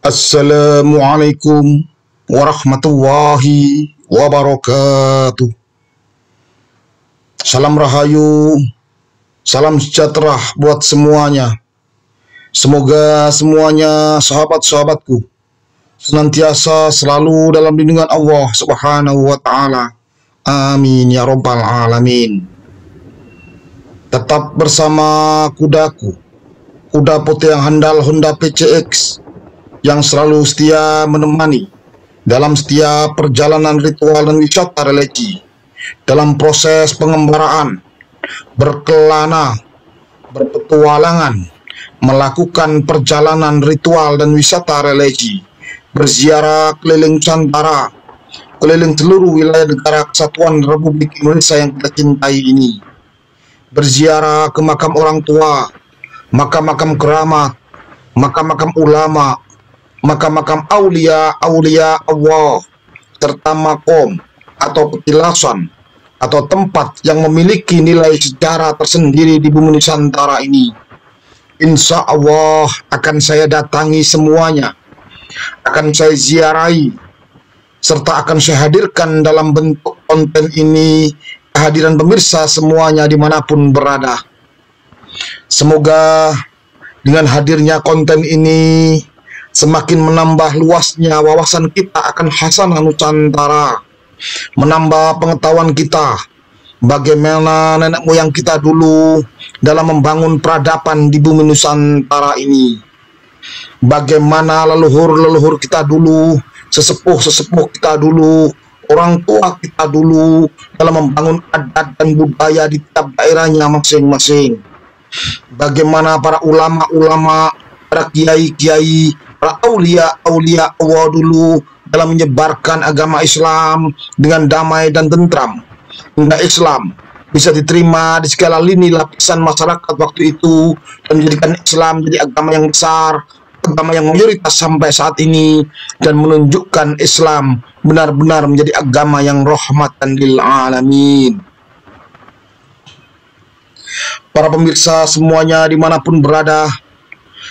Assalamualaikum warahmatullahi wabarakatuh. Salam rahayu, salam sejahtera buat semuanya. Semoga semuanya sahabat-sahabatku senantiasa selalu dalam lindungan Allah Subhanahu wa Ta'ala. Amin ya Rabbal Alamin. Tetap bersama kudaku, kuda putih yang handal Honda PCX, yang selalu setia menemani dalam setiap perjalanan ritual dan wisata religi, dalam proses pengembaraan, berkelana, berpetualangan, melakukan perjalanan ritual dan wisata religi, berziarah keliling Nusantara, keliling seluruh wilayah negara kesatuan Republik Indonesia yang kita cintai ini, berziarah ke makam orang tua, makam-makam keramat, makam-makam ulama, makam-makam aulia Allah, serta makom atau petilasan atau tempat yang memiliki nilai sejarah tersendiri di bumi Nusantara ini. Insya Allah akan saya datangi semuanya, akan saya ziarahi, serta akan saya hadirkan dalam bentuk konten ini kehadiran pemirsa semuanya dimanapun berada. Semoga dengan hadirnya konten ini semakin menambah luasnya wawasan kita akan khasanah Nusantara, menambah pengetahuan kita bagaimana nenek moyang kita dulu dalam membangun peradaban di bumi Nusantara ini, bagaimana leluhur-leluhur kita dulu, sesepuh-sesepuh kita dulu, orang tua kita dulu dalam membangun adat dan budaya di tiap daerahnya masing-masing, bagaimana para ulama-ulama, para kiai-kiai, para aulia Allah dulu dalam menyebarkan agama Islam dengan damai dan tentram, hingga Islam bisa diterima di segala lini lapisan masyarakat waktu itu dan menjadikan Islam jadi agama yang besar, agama yang mayoritas sampai saat ini, dan menunjukkan Islam benar-benar menjadi agama yang rahmatan lil alamin. Para pemirsa semuanya dimanapun berada,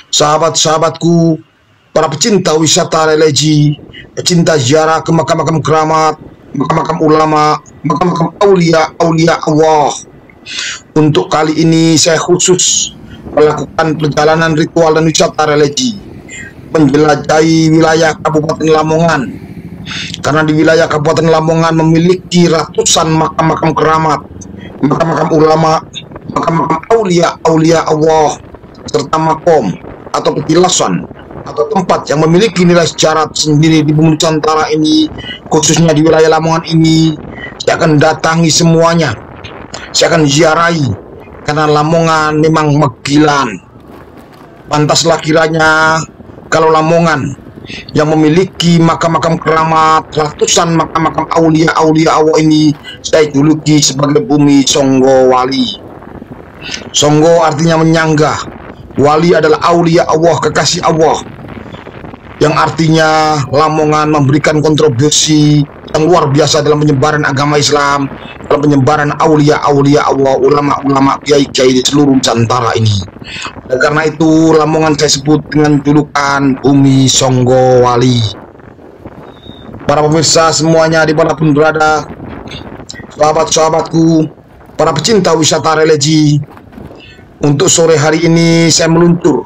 sahabat-sahabatku, para pecinta wisata religi, pecinta ziarah ke makam-makam keramat, makam-makam ulama, makam-makam aulia Allah. Untuk kali ini saya khusus melakukan perjalanan ritual dan wisata religi, menjelajahi wilayah Kabupaten Lamongan, karena di wilayah Kabupaten Lamongan memiliki ratusan makam-makam keramat, makam-makam ulama, makam-makam aulia Allah, serta makom atau petilasan atau tempat yang memiliki nilai sejarah sendiri di bumi Nusantara ini, khususnya di wilayah Lamongan ini. Saya akan datangi semuanya, saya akan ziarahi, karena Lamongan memang megilan. Pantaslah kiranya kalau Lamongan yang memiliki makam-makam keramat, ratusan makam-makam aulia Allah ini, saya juluki sebagai bumi Songgo Wali. Songgo artinya menyanggah, Wali adalah aulia Allah, kekasih Allah, yang artinya Lamongan memberikan kontribusi yang luar biasa dalam penyebaran agama Islam, dalam penyebaran aulia Allah, ulama-ulama, kiai-kiai di seluruh Nusantara ini. Dan karena itu Lamongan saya sebut dengan julukan bumi Songgo Wali. Para pemirsa semuanya dimanapun berada, sahabat-sahabatku, para pecinta wisata religi, untuk sore hari ini saya meluncur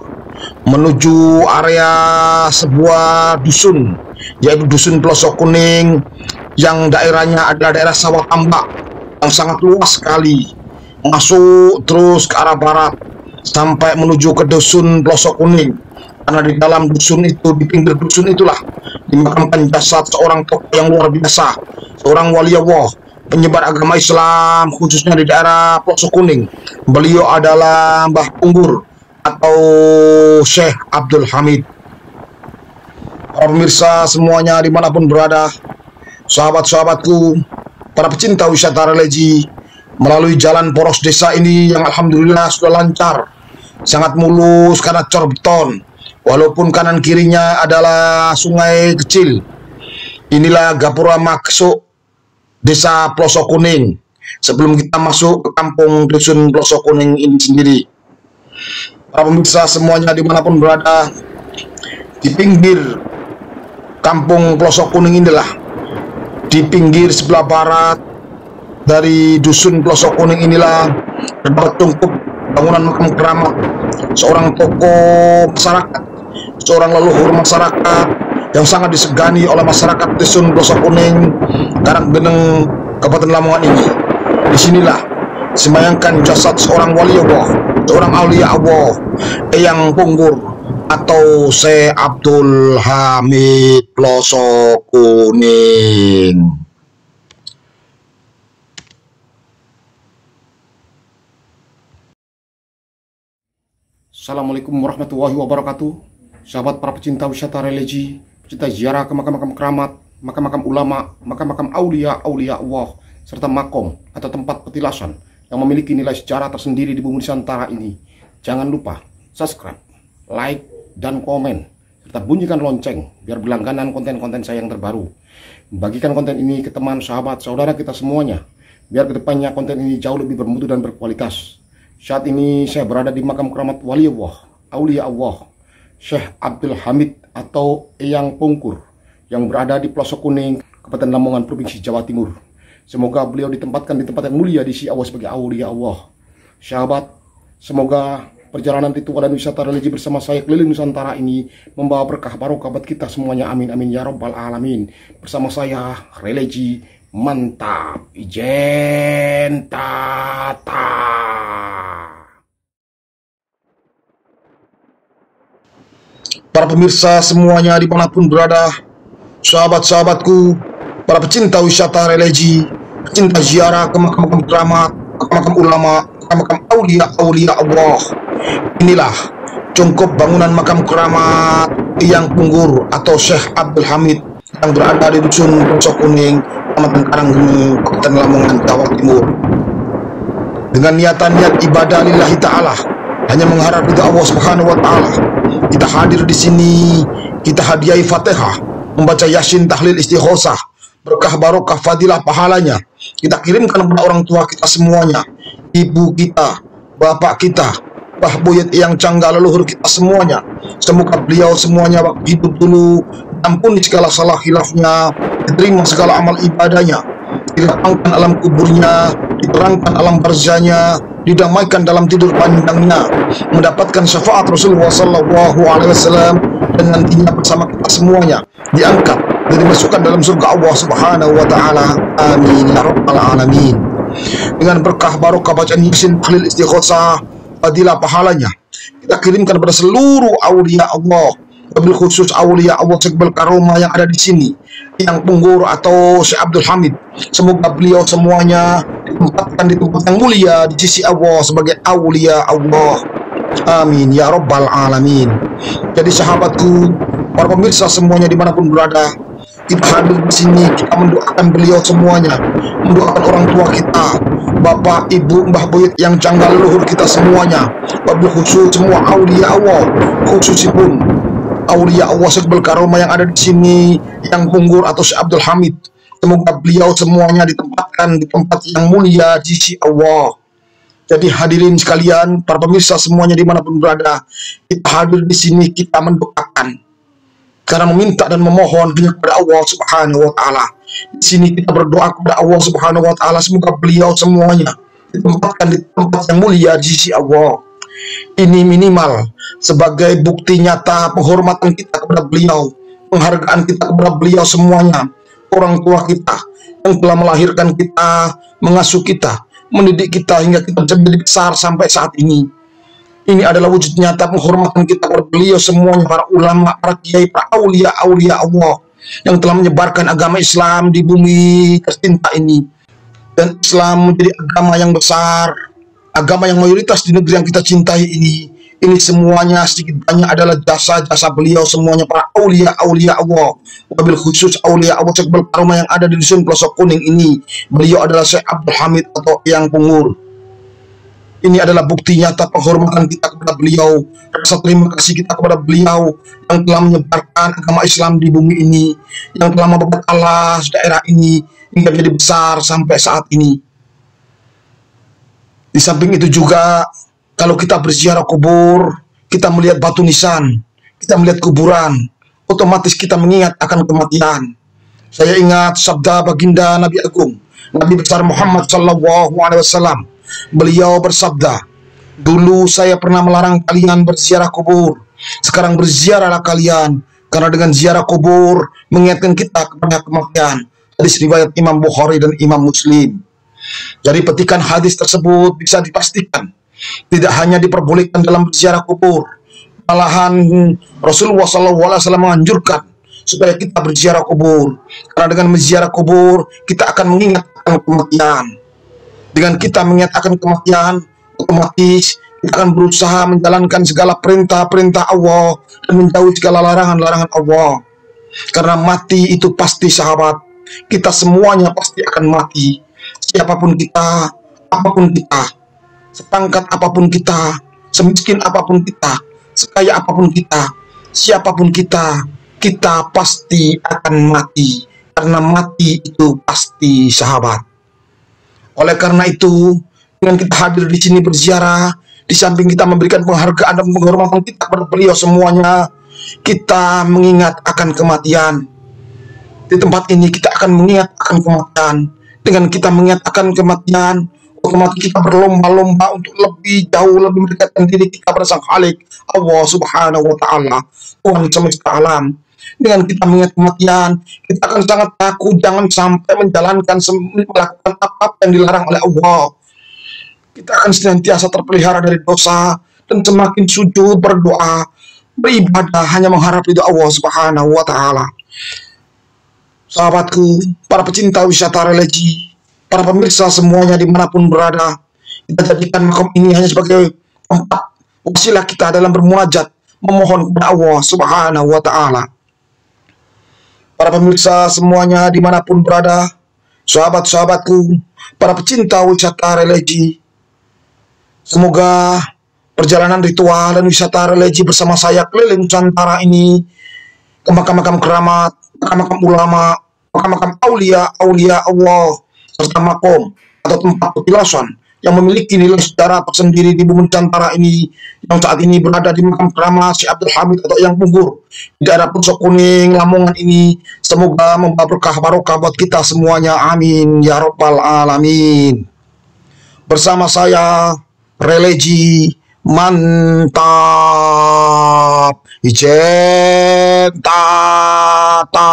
menuju area sebuah dusun, yaitu Dusun Pelosok Kuning, yang daerahnya adalah daerah sawah tambak yang sangat luas sekali, masuk terus ke arah barat sampai menuju ke Dusun Pelosok Kuning. Karena di dalam dusun itu, di pinggir dusun itulah dimakamkan jasad seorang tokoh yang luar biasa, seorang wali Allah, penyebar agama Islam khususnya di daerah Pelosok Kuning. Beliau adalah Mbah Punggur atau Syekh Abdul Hamid. Para pemirsa semuanya dimanapun berada, sahabat-sahabatku, para pecinta wisata religi, melalui jalan poros desa ini yang alhamdulillah sudah lancar, sangat mulus karena cor beton, walaupun kanan kirinya adalah sungai kecil. Inilah gapura masuk desa Pelosok Kuning sebelum kita masuk ke kampung Dusun Pelosok Kuning ini sendiri. Para pemirsa semuanya dimanapun berada, di pinggir kampung Pelosok Kuning inilah, di pinggir sebelah barat dari dusun Pelosok Kuning inilah terdapat tungkup bangunan makam keramat seorang tokoh masyarakat, seorang leluhur masyarakat yang sangat disegani oleh masyarakat dusun Pelosok Kuning, Karanggeneng, Kabupaten Lamongan ini. Disinilah disemayamkan jasad seorang wali Allah, seorang aulia Allah, Eyang Punggur atau Syekh Abdul Hamid Pelosok Kuning. Assalamualaikum warahmatullahi wabarakatuh. Sahabat para pecinta wisata religi, pecinta ziarah ke makam-makam keramat, makam-makam ulama, makam-makam aulia Allah, serta makom atau tempat petilasan yang memiliki nilai sejarah tersendiri di bumi Nusantara ini. Jangan lupa subscribe, like, dan komen, serta bunyikan lonceng biar berlangganan konten-konten saya yang terbaru. Bagikan konten ini ke teman, sahabat, saudara kita semuanya, biar kedepannya konten ini jauh lebih bermutu dan berkualitas. Saat ini saya berada di makam keramat wali Allah, aulia Allah, Syekh Abdul Hamid atau Eyang Pungkur yang berada di Pelosok Kuning, Kabupaten Lamongan, Provinsi Jawa Timur. Semoga beliau ditempatkan di tempat yang mulia di sisi Allah sebagai aulia Allah. Sahabat, semoga perjalanan ritual dan wisata religi bersama saya keliling Nusantara ini membawa berkah barokah buat kita semuanya. Amin amin ya robbal alamin. Bersama saya religi mantap, ijen tata. Para pemirsa semuanya dimanapun berada, sahabat-sahabatku, para pecinta wisata religi, pecinta ziarah ke makam-makam keramat, makam-makam ulama, makam-makam aulia Allah. Inilah cungkup bangunan makam keramat Eyang Punggur atau Syekh Abdul Hamid yang berada di dusun Pelosok Kuning, Kecamatan Karanggeneng, Kabupaten Lamongan, Jawa Timur. Dengan niat ibadah lillahi ta'ala, hanya mengharap ridha Allah Subhanahu wa taala, kita hadir di sini, kita hadiahi Fatihah, membaca Yasin, tahlil, istighosah, berkah barokah fadilah pahalanya kita kirimkan kepada orang tua kita semuanya, ibu kita, bapak kita, Mbah Buyut yang canggal, leluhur kita semuanya. Semoga beliau semuanya waktu hidup dulu ampuni segala salah khilafnya, diterima segala amal ibadahnya, dilapangkan alam kuburnya, diterangkan alam barzahnya, didamaikan dalam tidur panjangnya, mendapatkan syafaat Rasulullah SAW, dan nantinya bersama kita semuanya diangkat dan dimasukkan dalam surga Allah Subhanahu wa taala. Amin ya rabbal alamin. Dengan berkah barokah bacaan Yasin, tahlil, istighosah, fadilah pahalanya kita kirimkan kepada seluruh aulia Allah, wabil khusus aulia Allah sekbal karomah yang ada di sini, Eyang Punggur atau Syekh Abdul Hamid. Semoga beliau semuanya ditempatkan di tempat yang mulia di sisi Allah sebagai aulia Allah. Amin ya rabbal alamin. Jadi sahabatku, para pemirsa semuanya dimanapun berada, kita hadir di sini, kita mendoakan beliau semuanya, mendoakan orang tua kita, bapak, ibu, mbah buyut yang canggal, leluhur kita semuanya, wabil khusus semua aulia Allah, khususipun aulia Allah sekbal karomah yang ada di sini, Eyang Punggur atau Syekh Abdul Hamid. Semoga beliau semuanya ditempatkan di tempat yang mulia di sisi Allah. Jadi hadirin sekalian, para pemirsa semuanya dimanapun berada, kita hadir di sini, kita mendoakan karena meminta dan memohon kepada Allah Subhanahu wa taala. Di sini kita berdoa kepada Allah Subhanahu wa taala, semoga beliau semuanya ditempatkan di tempat yang mulia di sisi Allah. Ini minimal sebagai bukti nyata penghormatan kita kepada beliau, penghargaan kita kepada beliau semuanya, orang tua kita yang telah melahirkan kita, mengasuh kita, mendidik kita hingga kita menjadi besar sampai saat ini. Ini adalah wujud nyata penghormatan kita kepada beliau semuanya, para ulama, para kiai, para aulia Allah yang telah menyebarkan agama Islam di bumi tercinta ini. Dan Islam menjadi agama yang besar, agama yang mayoritas di negeri yang kita cintai ini. Ini semuanya sedikit banyak adalah jasa-jasa beliau semuanya, para aulia Allah, wabil khusus aulia Allah sekbal karomah yang ada di dusun Pelosok Kuning ini. Beliau adalah Syekh Abdul Hamid atau Eyang Punggur. Ini adalah bukti nyata penghormatan kita kepada beliau, rasa terima kasih kita kepada beliau yang telah menyebarkan agama Islam di bumi ini, yang telah membawa alas daerah ini hingga menjadi besar sampai saat ini. Di samping itu juga, kalau kita berziarah kubur, kita melihat batu nisan, kita melihat kuburan, otomatis kita mengingat akan kematian. Saya ingat sabda baginda Nabi Agung, Nabi besar Muhammad Sallallahu Alaihi Wasallam. Beliau bersabda, dulu saya pernah melarang kalian berziarah kubur, sekarang berziarahlah kalian, karena dengan ziarah kubur mengingatkan kita kepada kematian. Hadis riwayat Imam Bukhari dan Imam Muslim. Jadi petikan hadis tersebut bisa dipastikan tidak hanya diperbolehkan dalam berziarah kubur, malahan Rasulullah SAW menganjurkan supaya kita berziarah kubur, karena dengan menziarah kubur kita akan mengingat akan kematian. Dengan kita mengingat akan kematian, otomatis kita akan berusaha menjalankan segala perintah-perintah Allah dan menjauhi segala larangan-larangan Allah. Karena mati itu pasti, sahabat. Kita semuanya pasti akan mati. Siapapun kita, apapun kita, sepangkat apapun kita, semiskin apapun kita, sekaya apapun kita, siapapun kita, kita pasti akan mati. Karena mati itu pasti, sahabat. Oleh karena itu, dengan kita hadir di sini berziarah, di samping kita memberikan penghargaan dan penghormatan kita kepada beliau semuanya, kita mengingat akan kematian. Di tempat ini kita akan mengingat akan kematian. Dengan kita mengingat akan kematian, otomatis kita berlomba-lomba untuk lebih jauh, lebih mendekatkan diri kita pada Sang Khalik, Allah Subhanahu wa Ta'ala, Tuhan semesta alam. Dengan kita mengingat kematian, kita akan sangat takut jangan sampai melakukan apa yang dilarang oleh Allah. Kita akan senantiasa terpelihara dari dosa dan semakin sujud, berdoa, beribadah hanya mengharap ridho Allah Subhanahu wa Ta'ala. Sahabatku, para pecinta wisata religi, para pemirsa semuanya dimanapun berada, kita jadikan makom ini hanya sebagai tempat wasilah kita dalam bermunajat, memohon kepada Allah Subhanahu wa Ta'ala. Para pemirsa semuanya dimanapun berada, sahabat-sahabatku, para pecinta wisata religi, semoga perjalanan ritual dan wisata religi bersama saya keliling Nusantara ini ke makam-makam keramat, makam-makam ulama, makam-makam aulia Allah, serta makom atau tempat petilasan yang memiliki nilai sejarah tersendiri di bumi Nusantara ini, yang saat ini berada di makam keramat Syekh Abdul Hamid atau Eyang Punggur di daerah Puncak Kuning, Lamongan ini. Semoga membawa berkah barokah buat kita semuanya, amin ya rabbal alamin. Bersama saya religi mantap, ijen tata.